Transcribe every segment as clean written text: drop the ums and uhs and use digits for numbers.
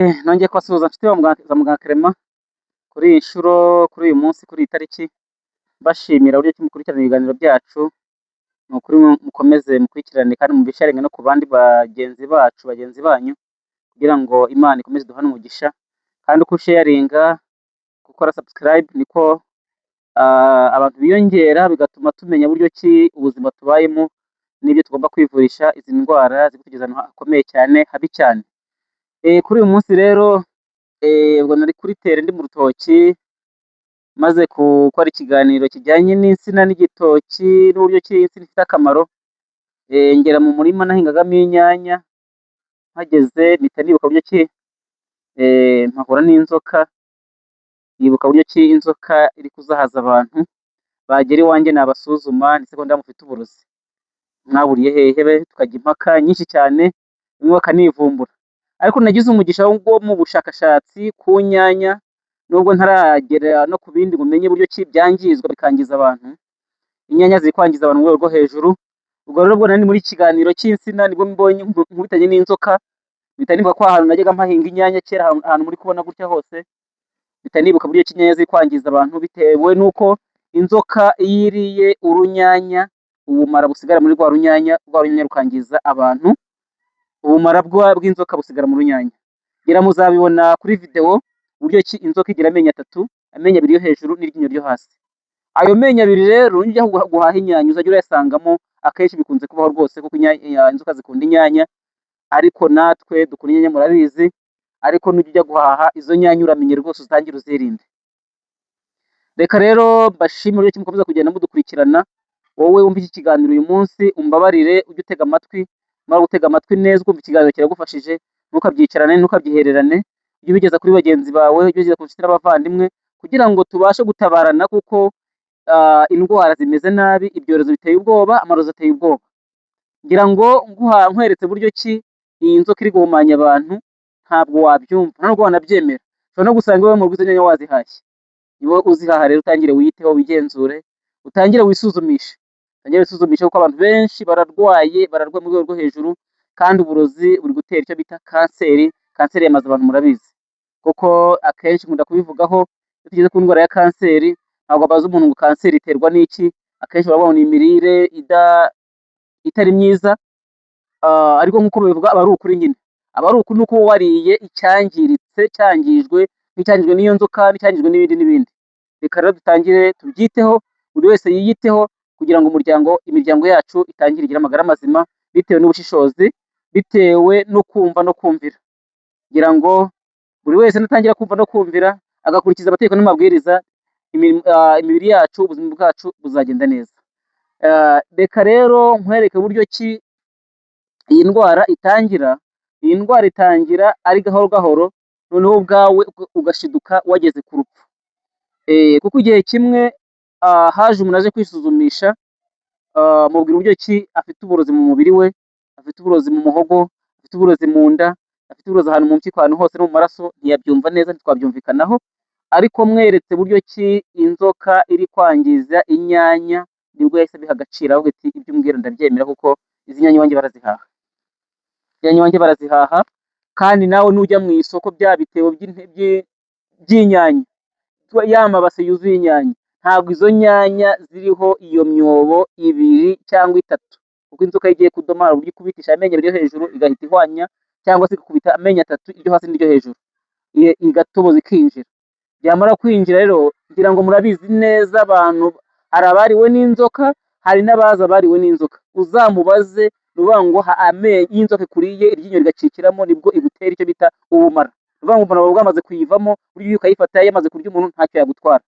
Nongeye kubasuhuza nshuti za muganga Clement kuri iyi nshuro, kuri uyu munsi, kuri iyi tariki, mbashimira uburyo ki mukurikirana ibiganiro byacu. Ni ukuri mukomeze mukurikirane kandi mubisharinge no ku bandi bagenzi bacu, bagenzi banyu, kugira ngo Imana ikomeze iduhane umugisha. Kandi uko usharinga, gukora subscribe, niko abantu biyongera, bigatuma tumenya buryo ki ubuzima tubayemo n'ibyo tugomba kwivurisha izi ndwara ziri kutugeza ahantu hakomeye cyane, habi cyane. Kuri uyu munsi rero, ubwo nari kuri tere ndi mu rutoki, maze gukora ikiganiro kijyanye n'insina n'igitoki n'uburyo ki insina ifite akamaro. Ngera mu murima nahingagamo inyanya, mpageze mpita nibuka buryo ki mpahura n'inzoka, nibuka buryo ki inzoka iri kuzahaza abantu, bagera iwanjye nabasuzuma ndetse ko mufite uburozi. Mwaburiye hehe? Tukajya impaka nyinshi cyane, bamwe bakanivumbura. Ariko nagize umugisha wo mu bushakashatsi ku nyanya, nubwo ntaragera no ku bindi ngo umenye buryo ki byangizwa bikangiza abantu. Inyanya ziri kwangiza abantu mu rwego rwo hejuru. Ubwo rero nari muri kiganiro cy'insina, nibwo mbonye nkubitanye n'inzoka, mpita nibuka ko ahantu najyaga mpahinga inyanya kera, ahantu muri kubona gutya hose, mpita nibuka buryo ki inyanya ziri kwangiza abantu bitewe n'uko inzoka iyo iriye urunyanya, ubumara busigara muri rwa runyanya rukangiza abantu. Ubumara bw'inzoka busigara mu runyanya. Ngira muzabibona kuri video uburyo ki inzoka igira amenyo 3, amenyo 2 yo hejuru n'iryinyo ryo hasi. Ayo menyo 2 rero nujya guhaha inyanya uzajya urayasangamo, akenshi bikunze kubaho rwose kuko inzoka zikunda inyanya, ariko natwe dukunda inyanya murabizi. Ariko nujya guhaha izo nyanya uramenye rwose utangira uzirinde. Reka rero mbashimire uburyo ki mukomeza kugenda mudukurikirana. Wowe wumva iki kiganiro uyu munsi, umbabarire ujye utega amatwi, mara gutega amatwi neza ukumva ikiganiro kiragufashije, ntukabyicarane, ntukabyihererane, ujye ubigeza kuri bagenzi bawe, ujye ubigeza ku nshuti n'abavandimwe, kugira ngo tubashe gutabarana, kuko indwara zimeze nabi, ibyorezo biteye ubwoba, amarozi ateye ubwoba. Ngira ngo nkweretse buryo ki iyi nzoka iri guhumanya abantu, ntabwo wabyumva, ntabwo wanabyemera. Ushobora no gusanga iwawe mu rugo izo nyanya wazihashye. Niba uzihaha rero utangire wiyiteho, wigenzure, utangire wisuzumishe. Utangire wisuzumishe kuko abantu benshi bararwaye mu rwego rwo hejuru, kandi uburozi buri gutera icyo bita kanseri. Kanseri yamaze abantu murabizi, kuko akenshi nkunda kubivugaho iyo tugeze ku ndwara ya kanseri, ntabwo babaza umuntu ngo kanseri iterwa n'iki. Akenshi babona imirire itari myiza, ariko nk'uko babivuga aba ari ukuri nyine. Aba ari ukuri nuko wariye icyangiritse, cyangijwe n'icyangijwe n'iyo nzoka, n'icyangijwe n'ibindi. Reka rero dutangire tubyiteho, buri wese yiyiteho, kugira ngo imiryango yacu itangire igira amagara mazima, bitewe n'ubushishozi, bitewe no kumva no kumvira. Ngira ngo buri wese natangira kumva no kumvira, agakurikiza amategeko n'amabwiriza, imibiri yacu, ubuzima bwacu buzagenda neza. Reka rero nkwereke buryo ki iyi ndwara itangira. Iyi ndwara itangira ari gahoro gahoro, noneho ubwawe ugashiduka wageze ku rupfu. Kuko igihe kimwe haje umuntu aje kwisuzumisha, mubwira uburyo ki afite uburozi mu mubiri we, afite uburozi mu muhogo, afite uburozi mu nda, afite uburozi ahantu mu mpyiko, ahantu hose no mu maraso. Ntiyabyumva neza, ntitwabyumvikanaho, ariko mweretse buryo ki inzoka iri kwangiza inyanya, nibwo yahise abiha agaciro, avuga ati ibyo umbwira ndabyemera, kuko izi nyanya iwanjye barazihaha. Inyanya iwanjye barazihaha, kandi nawe nujya mu isoko bya bitebo by'inyanya, ya mabase yuzuye inyanya, ntabwo izo nyanya ziriho iyo myobo 2 cyangwa 3, kuko inzoka igiye kudoma hari uburyo ikubitisha amenyo 2 yo hejuru igahita ihwanya, cyangwa se ikakubita amenyo 3, iryo hasi n'iryo hejuru, igatoboza ikinjira. Byamara kwinjira rero, ngira ngo murabizi neza, abantu hari abariwe n'inzoka, hari n'abaza bariwe n'inzoka. Uzamubaze nuvuga ngo amenyo y'inzoka kuriye iryinyo rigacikiramo, nibwo igutera icyo bita ubumara. Nuvuga ngo ubumara bwamaze kuyivamo, buryo ukayifata yamaze kurya umuntu ntacyo yagutwara.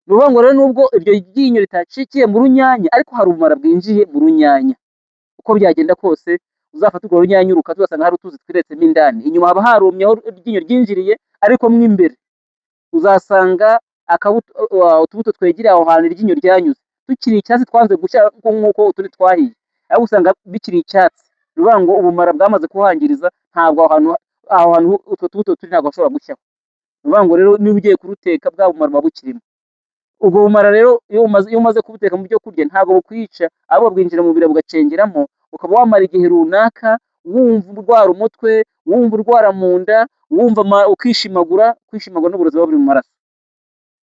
Nuvuga ngo rero nubwo iryo ryinyo ritacikiye mu runyanya, ariko hari ubumara bwinjiye mu runyanya. Uko byagenda kose, uzafata urwo runyanya uruka, uzasanga hari utuzi twiretsemo indani. Inyuma haba harumye aho iryinyo ryinjiriye, ariko mo imbere uzasanga utubuto twegereye aho hantu iryinyo ryanyuze tukiri icyatsi, twanze gushya nk'uko utundi twahiye, ariko usanga bikiri icyatsi. Nuvuga ngo ubumara bwamaze kuhangiriza, ntabwo aho hantu utwo tubuto turi ntabwo hashobora gushyaho. Nuvuga ngo rero niba ugiye kuruteka, bwa bumara buba bukirimo. Ubwo bumara rero iyo umaze kubuteka mu byo kurya, ntabwo bukwica, ahubwo bwinjira mu mubiri bugacengeramo, ukaba wamara igihe runaka wumva urwara umutwe, wumva urwara mu nda, wumva ukishimagura. Kwishimagura n'uburozi buba buri mu maraso,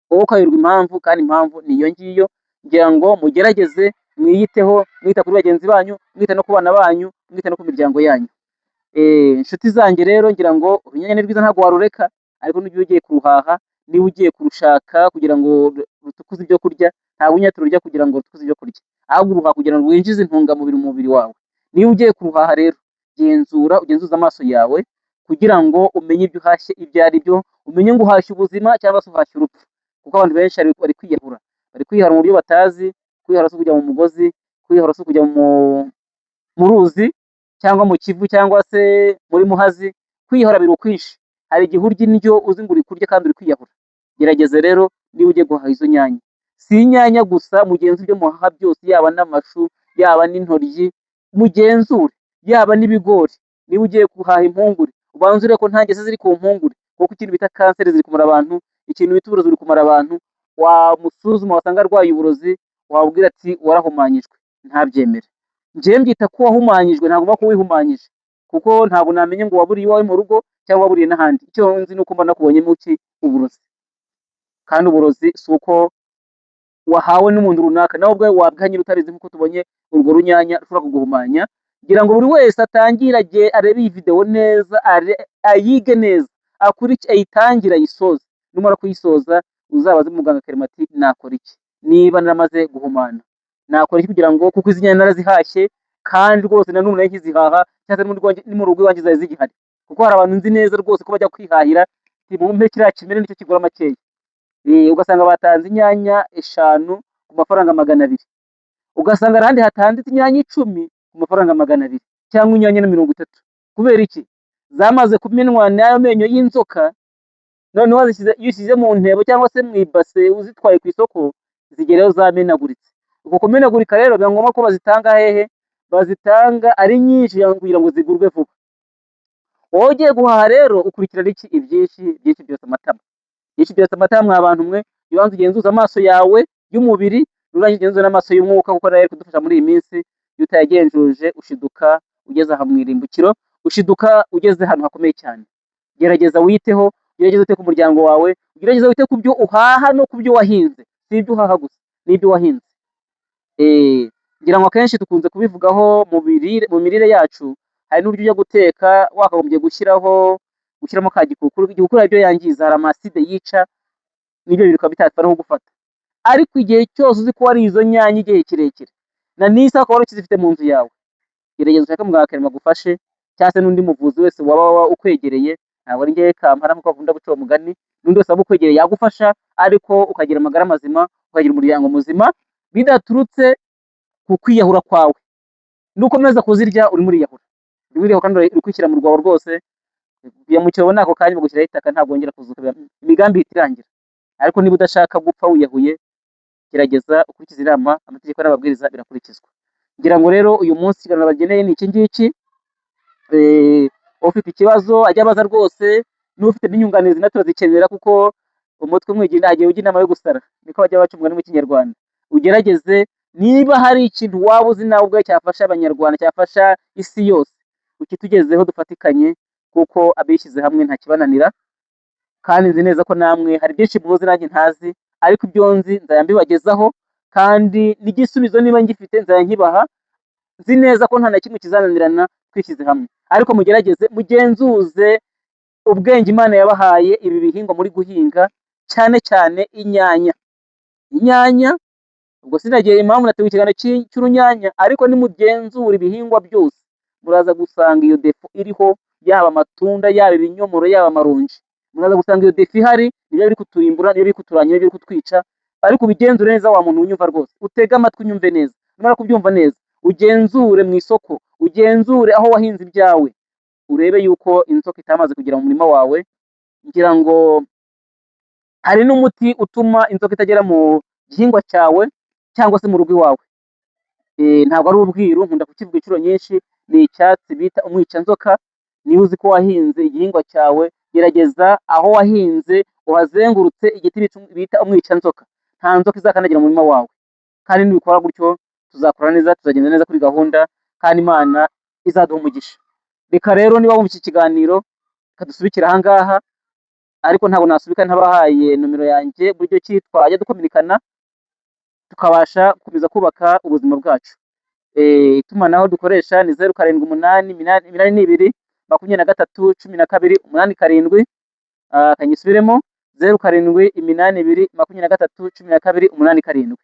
wowe ukayoberwa impamvu, kandi impamvu ni iyo ngiyo. Ngira ngo mugerageze mwiyiteho, mwita kuri bagenzi banyu, mwita no ku bana banyu, mwita no ku miryango yanyu. Inshuti zanjye rero, ngira ngo urunyanya ni rwiza ntabwo warureka, ariko n'iyo ugiye kuruhaha, niba ugiye kurushaka kugira ngo rutukuze ibyo kurya, nta runyanya tururya kugira ngo rutukuze ibyo kurya, ahubwo uruhaha kugira ngo winjize intungamubiri mu mubiri wawe. Niba ugiye kuruhaha rero, ugenzuze amaso yawe kugira ngo umenye ibyo uhashye ibyo ari byo, umenye ngo uhashye ubuzima cyangwa se uhashye urupfu. Kuko abantu benshi bari kwiyahura, mu buryo batazi. Kwiyahura si ukujya mu mugozi, kwiyahura si ukujya mu ruzi cyangwa mu Kivu cyangwa se muri Muhazi. Kwiyahura biri ukwinshi. Hari igihe urya indyo uzi ngo uri kurya kandi uri kwiyahura. Gerageza rero niba ugiye guhaha izo nyanya, si inyanya gusa, mugenzi ibyo muhaha byose, yaba n'amashu, yaba n'intoryi, mugenzure, yaba n'ibigori. Niba ugiye guhaha impungure, ubanze urebe ko nta ngese ziri ku mpungure, kuko ikintu bita kanseri ziri kumara abantu, ikintu bita uburozi buri kumara abantu. Wamusuzuma wasanga arwaye uburozi, wabwira ati warahumanyijwe, ntabyemere. Njyewe mbyita ko wahumanyijwe, ntabwo mba kuwihumanyije, kuko ntabwo namenye ngo waburiye iwawe mu rugo cyangwa waburiye n'ahandi. Icyo nzi ni uko mba nakubonyemo uburozi, kandi uburozi si uko wahawe n'umuntu runaka, nawe ubwawe wabwihanyira utabizi, nk'uko tubonye urwo runyanya rushobora kuguhumanya. Ngira ngo buri wese atangire arebe iyi video neza, ayige neza, ayitangire ayisoze. Numara kuyisoza uzabaze muganga Clement ati nakora iki niba naramaze guhumana, nakora iki kugira ngo, kuko izi nyanya narazihashye kandi rwose na none nkizihaha, cyangwa ni mu rugo iwanjye zari zigihari. Kuko hari abantu nzi neza rwose ko bajya kwihahira, mumpe kiriya kimere nicyo kigura makeya. Ugasanga batanze inyanya 5 ku mafaranga 200, ugasanga ahandi hatanditse inyanya 10 ku mafaranga 200, cyangwa inyanya na 30. Kubera iki? Zamaze kumenwa n'ayo menyo y'inzoka. Noneho iyo ushyize mu ntebo cyangwa se mu ibase uzitwaye ku isoko, zigerayo zamenaguritse. Uko kumenagurika rero biba ngombwa ko bazitanga hehe? Bazitanga ari nyinshi kugira ngo zigurwe vuba. Wowe ugiye guhaha rero ukurikirana iki? Ibyinshi byose amatama. Byinshi byose amatama, mwa bantu mwe, ubanza ugenzuza amaso yawe y'umubiri, nurangiza ugenzuza n'amaso y'umwuka, kuko rero kudufasha muri iyi minsi. Iyo utayagenzuje ushiduka ugeze aha mu irimbukiro, ushiduka ugeze ahantu hakomeye cyane. Gerageza witeho, gerageza wite ku muryango wawe, gerageza wite ku byo uhaha no ku byo wahinze. Si ibyo uhaha gusa, n'ibyo wahinze. Ngira ngo akenshi dukunze kubivugaho mu mirire yacu. Hari n'uburyo ujya guteka wakagombye gushyiramo ka gikukuru. Igikukuru ibyo yangiza, hari amaside yica, n'ibyo bikaba bitatwara no gufata. Ariko igihe cyose uzi ko wari izo nyanya igihe kirekire, na n'isa akaba ukizifite mu nzu yawe, gerageza ushake muganga Clement agufashe, cyangwa se n'undi muvuzi wese waba ukwegereye. Ntabwo ari njyewe Kampara nk'uko bakunda guca uwo mugani, n'undi wese waba ukwegereye yagufasha, ariko ukagira amagara mazima, ukagira umuryango muzima, bidaturutse ku kwiyahura kwawe. Nukomeza kuzirya urimo uriyahura, kandi uri kwishyira mu rwawe rwose. Mu cyobo n'ako kanya bagushyiraho itaka, ntabwo wongera kuzuka, imigambi ihita irangira. Ariko niba udashaka gupfa wiyahuye, gerageza ukurikize inama, amategeko n'amabwiriza birakurikizwa. Ngira ngo rero uyu munsi ikiganiro bageneye ni iki ngiki. Ufite ikibazo ajya abaza rwose, n'ufite n'inyunganizi na turazikenera, kuko umutwe umwigira agiye ujya inama yo gusara, niko bajya baca umugani mu Kinyarwanda. Ugerageze, niba hari ikintu waba uzi nawe ubwawe cyafasha Abanyarwanda, cyafasha isi yose, ukitugezeho dufatikanye, kuko abishyize hamwe nta kibananira. Kandi nzi neza ko namwe hari byinshi muzi nanjye ntazi, ariko ibyo nzi nzajya mbibagezaho, kandi n'igisubizo niba ngifite nzajya nkibaha. Nzi neza ko nta na kimwe kizananirana twishyize hamwe. Ariko mugerageze mugenzuze ubwenge Imana yabahaye, ibi bihingwa muri guhinga, cyane cyane inyanya. Ubwo sinagiye impamvu nateguye ikiganiro cy'urunyanya, ariko nimugenzura ibihingwa byose, muraza gusanga iyo defo iriho, yaba amatunda, yaba ibinyomoro, yaba amaronji. Muraza gusanga iyo defo ihari, nibyo biri kuturimbura, nibyo biri kuturanya, nibyo biri kutwica. Ariko ubigenzure neza, wa muntu unyumva rwose, utege amatwi unyumve neza. Numara kubyumva neza, ugenzure mu isoko, ugenzure aho wahinze ibyawe, urebe yuko inzoka itamaze kugera mu murima wawe. Ngira ngo hari n'umuti utuma inzoka itagera mu gihingwa cyawe cyangwa se mu rugo iwawe. Ntabwo ari ubwiru, nkunda kukivuga inshuro nyinshi. Ni icyatsi bita umwicanzoka. Niba uzi ko wahinze igihingwa cyawe, gerageza aho wahinze uhazengurutse igiti bita umwicanzoka. Nta nzoka izakandagira mu murima wawe. Kandi nibikora gutyo, tuzakora neza, tuzagenda neza kuri gahunda, kandi Imana izaduha umugisha. Reka rero niba wumva iki kiganiro, reka dusubikire aha ngaha, ariko ntabwo nasubika ntabahaye nomero yanjye buryo ki twajya dukominikana, tukabasha gukomeza kubaka ubuzima bwacu. Itumanaho dukoresha ni 0788 22 12 12. Kanyisubiremo 0788 22 12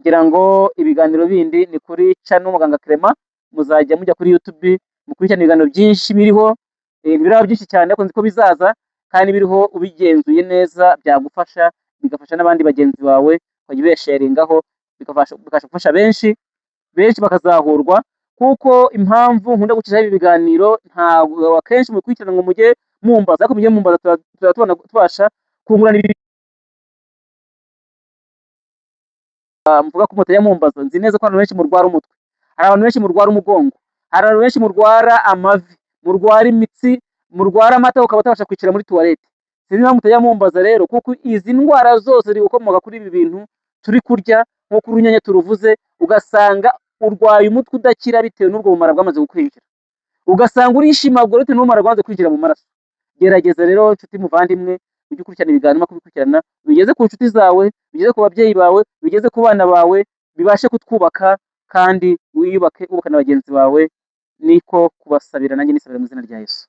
ngira ngo ibiganiro bindi ni kuri channel Muganga Clement, muzajya mujya kuri YouTube mukurikirana ibiganiro byinshi biriho, biraba byinshi cyane ariko nzi ko bizaza kandi biriho ubigenzuye neza byagufasha, bigafasha n'abandi bagenzi bawe, ukajya ubesharingaho bikabasha gufasha benshi bakazahurwa, kuko impamvu nkunda gucishaho ibi biganiro ntabwo akenshi mukurikirana ngo mujye mumbaza, ariko mujye mumbaza tubona tubasha kungurana mvuga ko mutajya mumbaza. Nzi neza ko abantu benshi murwara umutwe, hari abantu benshi murwara umugongo, hari abantu benshi murwara amavi, murwara imitsi, murwara amata ukaba utabasha kwicara muri toilette. Sinzi impamvu mutajya mumbaza rero, kuko izi ndwara zose ziri gukomoka kuri ibi bintu turi kurya, nk'uko urunyanya turuvuze, ugasanga urwaye umutwe udakira bitewe n'ubwo bumara bwamaze gukwinjira, ugasanga urishimagura bitewe n'ubumara bwamaze kwinjira mu maraso. Gerageza rero nshuti muvandimwe, ujye ukurikirana ibiganiro kubikurikirana, bigeze ku nshuti zawe, bigeze ku babyeyi bawe, bigeze ku bana bawe, bibashe kutwubaka kandi wiyubake, ubaka na bagenzi bawe. Niko kubasabira, nanjye nisabira mu izina rya Yesu.